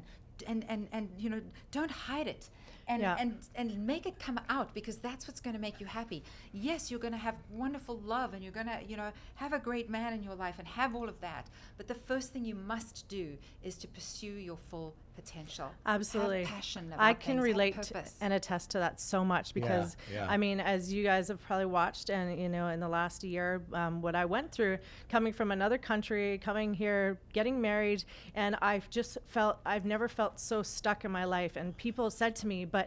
and you know, don't hide it. And, Yeah. and make it come out, because that's what's going to make you happy. Yes, you're going to have wonderful love, and you're going to, you know, have a great man in your life and have all of that. But the first thing you must do is to pursue your full potential. Absolutely. Have passion about I can things, have relate purpose. and attest to that so much because, yeah. I mean, as you guys have probably watched, and you know, in the last year, what I went through, coming from another country, coming here, getting married, and I've never felt so stuck in my life. And people said to me, but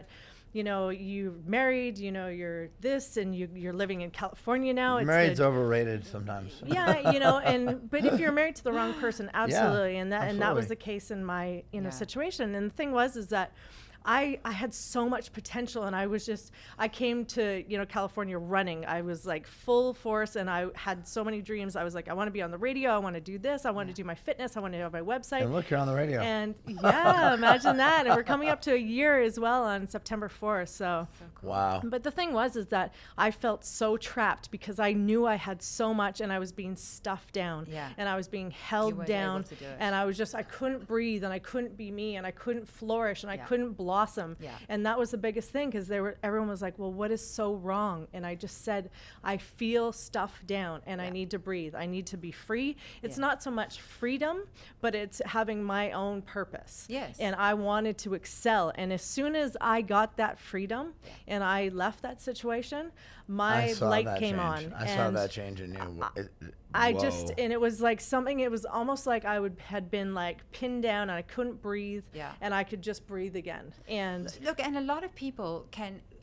you know, you married, you know, you're this, and you're living in California now. Married's overrated sometimes. Yeah, you know, but if you're married to the wrong person, absolutely, and that was absolutely. the case in my Yeah. situation. And the thing was that I had so much potential, and I came to, you know, California running. I was like full force, and I had so many dreams. I was like, I want to be on the radio. I want to do this. I want to do my fitness. I want to have my website. And look, you're on the radio. And yeah, imagine that. And we're coming up to a year as well on September 4th. So Wow. but the thing was that I felt so trapped because I knew I had so much, and I was being stuffed down, Yeah. and I was being You held weren't down, able to do it. and I couldn't breathe, and I couldn't be me, and I couldn't flourish, and I Yeah. couldn't blossom. Yeah. And that was the biggest thing, because everyone was like, well, what is so wrong? And I just said, I feel stuffed down, and I Yeah. need to breathe. I need to be free. It's Yeah. not so much freedom, but it's having my own purpose. Yes. And I wanted to excel. And as soon as I got that freedom and I left that situation, my I saw light that came change. on. I saw and that change in you. and it was like something, it was almost like had been like pinned down, and I couldn't breathe, Yeah. and I could just breathe again. And Look, and a lot of people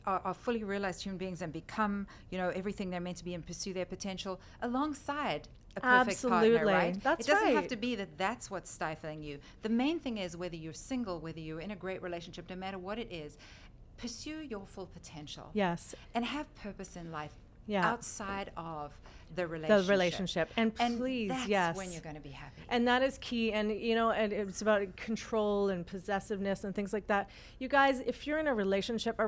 are fully realized human beings and become, you know, everything they're meant to be and pursue their potential alongside a perfect partner, Absolutely. right? That's it doesn't have right. to be that that's what's stifling you. The main thing is whether you're single, whether you're in a great relationship, no matter what it is, pursue your full potential. Yes. And have purpose in life Yeah. outside of the relationship. The relationship. And please, that's yes. when you're going to be happy. And that is key. And, you know, and it's about control and possessiveness and things like that. You guys, if you're in a relationship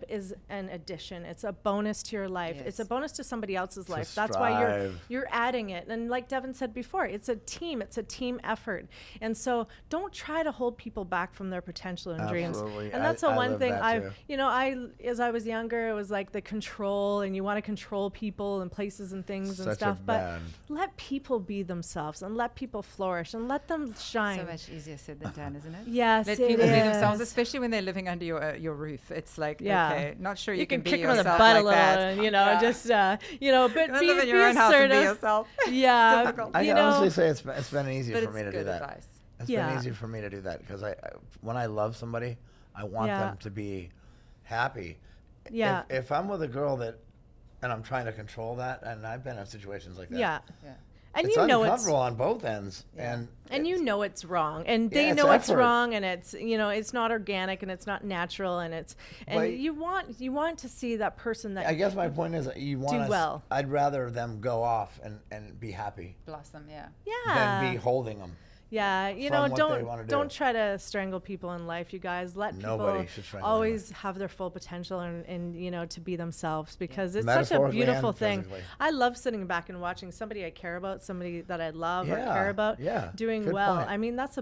is an addition. It's a bonus to your life. It's a Yes. bonus to somebody else's life. a That's why strive. you're adding it. And like Devin said before, it's a team. It's a team effort. And so don't try to hold people back from their potential and dreams. Absolutely. And that's the I one live thing that too. you know, as I was younger, it was like the control, and you want to control people and places and things and Such a stuff. But bad- let people be themselves and let people flourish and let them shine. So much easier said than done, isn't it? Yes, Let it people be themselves, is. especially when they're living under your roof. It's like, Yeah. okay, not sure You can be kick them in the yourself butt like a little, that. and you know, Yeah. just you know, but Go be, live in be your own house and be assertive. yourself. Yeah, difficult. I you can know, honestly say it's been easy But for it's me to do good that. advice. It's Yeah. been easy for me to do that because when I love somebody, I want Yeah. them to be happy. Yeah. If I'm with a girl and I'm trying to control that, and I've been in situations like that. yeah, Yeah. and It's you know it's. uncomfortable on both ends, and And you know it's wrong, and Yeah, they it's know it's effort. wrong, and it's, you know, it's not organic, and it's not natural, and But- you want to see that person that I guess my point is you want well. I'd rather them go off and be happy Blossom, yeah. than be holding them. Yeah, you from know, what they wanna do. don't try to strangle people in life, you guys. Let Nobody people should strangle always have their full potential and you know, to be themselves, because it's such a Metaphorically beautiful and thing. physically. I love sitting back and watching somebody I care about, somebody that I love or Yeah, care about, yeah, doing good well. point. I mean, that's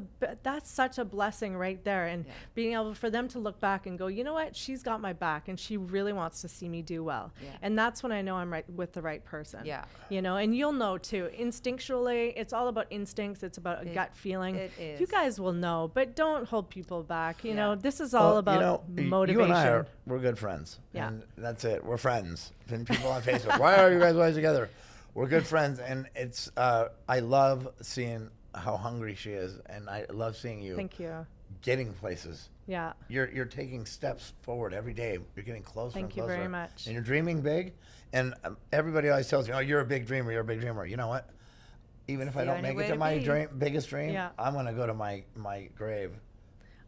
such a blessing right there, and Yeah. being able for them to look back and go, you know what, she's got my back, and she really wants to see me do well. Yeah. And that's when I know I'm right with the right person. Yeah. You know, and you'll know too. Instinctually, it's all about instincts. It's about a gut feeling. it You is. guys will know, but don't hold people back. You Yeah. know, this is all about motivation. You and I we're good friends. Yeah. And that's it. We're friends. And people on Facebook, why are you guys always together? We're good friends, and it's I love seeing how hungry she is, and I love seeing you Thank you. getting places. Yeah. You're taking steps forward every day. You're getting closer and Thank you closer. very much. And you're dreaming big. And everybody always tells me, "Oh, you're a big dreamer. You're a big dreamer." You know what? Even if the I don't only make way it to to my be. biggest dream, Yeah. I'm gonna go to my grave.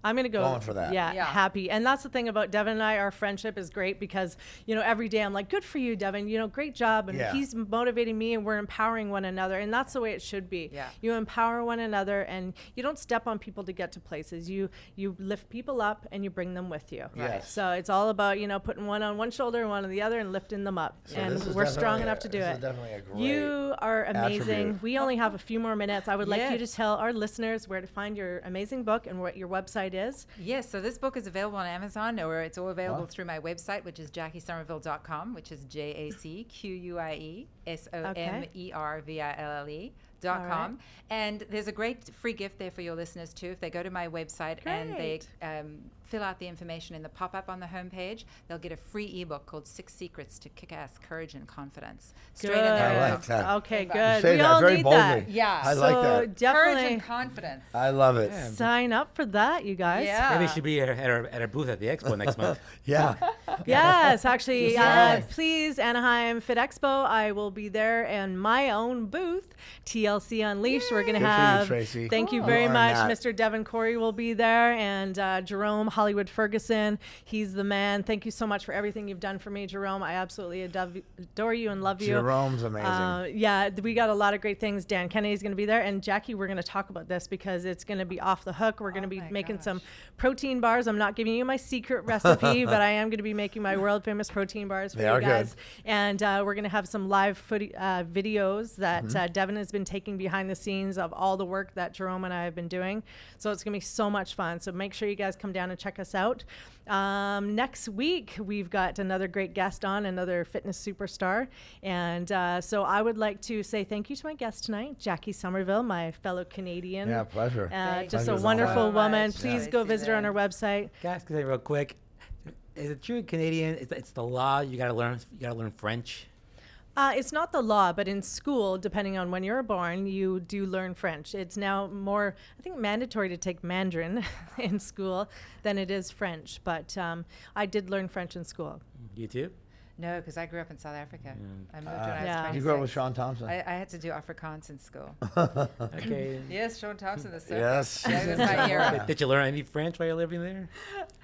I'm going to go Going for that. Yeah, Yeah. happy. And that's the thing about Devin and I, our friendship is great because, you know, every day I'm like, good for you, Devin, you know, great job. And Yeah. he's motivating me and we're empowering one another. And that's the way it should be. Yeah. You empower one another and you don't step on people to get to places. You lift people up and you bring them with you. Yes. So it's all about, you know, putting one on one shoulder and one on the other and lifting them up. So and this is we're strong definitely enough to do this it. is definitely a great You are amazing. attribute. We only have a few more minutes. I would like you to Yes. tell our listeners where to find your amazing book and what your website is. Yes, so this book is available on Amazon, or it's all available Wow. through my website, which is JackieSomerville.com, which is JackieSomerville.com. All right. And there's a great free gift there for your listeners too. If they go to my website and they fill out the information in the pop-up on the homepage, they'll get a free ebook called 6 Secrets to Kick-Ass Courage and Confidence. Straight in Good. their I inbox. like that. Okay, You good. say We that all very need boldly. that. Yeah. I So like that. Courage definitely and confidence. I love it. Yeah. sign up for that, you guys. Yeah. Maybe it should be at our booth at the expo next month. Yeah. Yes, actually, Yes. please, Anaheim Fit Expo. I will be there and my own booth, TLC Unleashed. We're going to Good for you, have. Tracy. Thank you Cool. very You much. earned that. Mr. Devin Corey will be there, and Jerome Hollywood Ferguson. He's the man. Thank you so much for everything you've done for me, Jerome. I absolutely adore you and love you. Jerome's amazing. Yeah, we got a lot of great things. Dan Kennedy's going to be there, and Jackie, we're going to talk about this because it's going to be off the hook. We're going to be my making some gosh. protein bars. I'm not giving you my secret recipe, but I am going to be making my world famous protein bars for They you are guys. good. And we're going to have some live videos that Mm-hmm. Devin has been taking behind the scenes of all the work that Jerome and I have been doing. So it's going to be so much fun. So make sure you guys come down and check us out. Next week, we've got another great guest on, another fitness superstar. And so I would like to say thank you to my guest tonight, Jackie Somerville, my fellow Canadian. Yeah, pleasure. Thank Just you a so wonderful much, woman. Please go Tracy visit her on her Lynn. website. Can I ask you real quick? Is it true in Canadian? It's the law. You gotta learn French. It's not the law, but in school, depending on when you're born, you do learn French. It's now more, I think, mandatory to take Mandarin in school than it is French. But I did learn French in school. You too? No, because I grew up in South Africa. I moved when I was Yeah. 26. You grew up with Sean Thompson. I had to do Afrikaans in school. Okay. Yes, Sean Thompson, the circus. Yes. That was my hero. Did you learn any French while you're living there?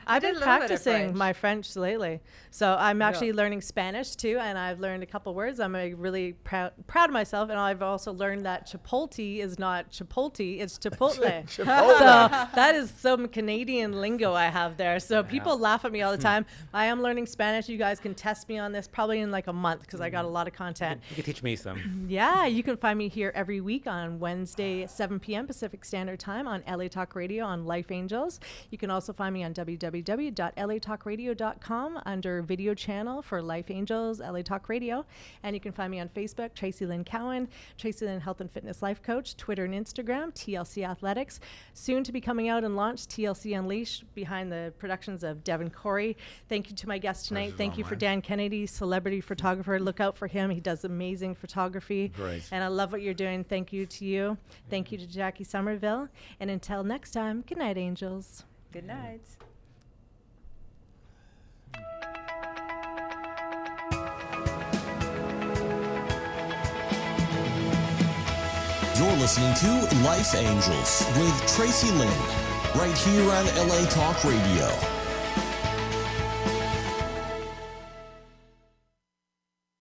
I've did been a little bit of practicing French. my French lately. So I'm actually Yeah. learning Spanish too, and I've learned a couple words. I'm really proud of myself, and I've also learned that Chipotle is not Chipotle, it's Chipotle. Chipotle. So that is some Canadian lingo I have there. So people laugh at me all the time. I am learning Spanish. You guys can test me on this probably in like a month because I got a lot of content. You can teach me some. Yeah, you can find me here every week on Wednesday, 7 p.m. Pacific Standard Time on LA Talk Radio on Life Angels. You can also find me on www.latalkradio.com under video channel for Life Angels, LA Talk Radio. And you can find me on Facebook, Tracy Lynn Cowan, Tracy Lynn Health and Fitness Life Coach, Twitter and Instagram, TLC Athletics. Soon to be coming out and launched, TLC Unleashed, behind the productions of Devin Corey. Thank you to my guest tonight. Pleasure's Thank all you for mine. Dan Kennedy, celebrity photographer. Look out for him. He does amazing photography. Great. And I love what you're doing. Thank you to you. Thank you to Jackie Somerville. And until next time, good night, angels. Good night. You're listening to Life Angels with Tracy Lynn, right here on LA Talk Radio.